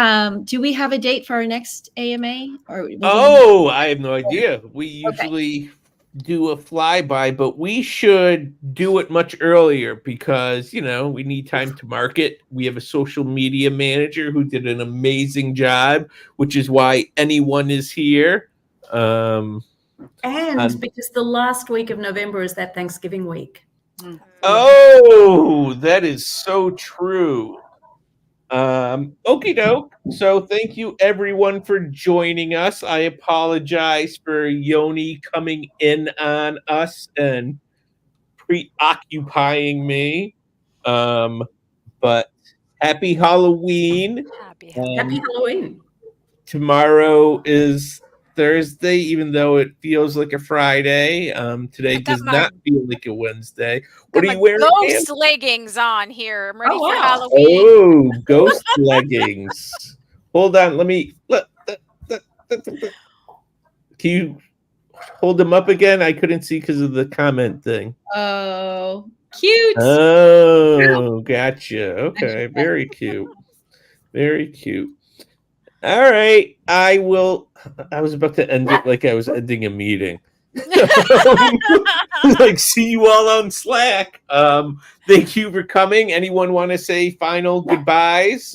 do we have a date for our next AMA? I have no idea. We usually do a flyby, but we should do it much earlier because, we need time to market. We have a social media manager who did an amazing job, which is why anyone is here. And because the last week of November is that Thanksgiving week. Oh, that is so true. Okie doke. So thank you everyone for joining us. I apologize for Yoni coming in on us and preoccupying me. But happy Halloween. Happy Halloween. Tomorrow is Thursday, even though it feels like a Friday. Today does not feel like a Wednesday. What are you wearing? Ghost leggings on here. I'm ready for Halloween. Oh, ghost leggings. Hold on. Let me. Can you hold them up again? I couldn't see because of the comment thing. Oh, cute. Oh, gotcha. Okay, very cute. Very cute. All right, I was about to end it like I was ending a meeting. Like, see you all on Slack. Thank you for coming. Anyone want to say final goodbyes?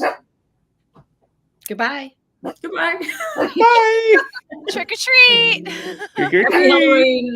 Goodbye. Goodbye. Bye. Trick or treat. Trick or Happy treat. Halloween.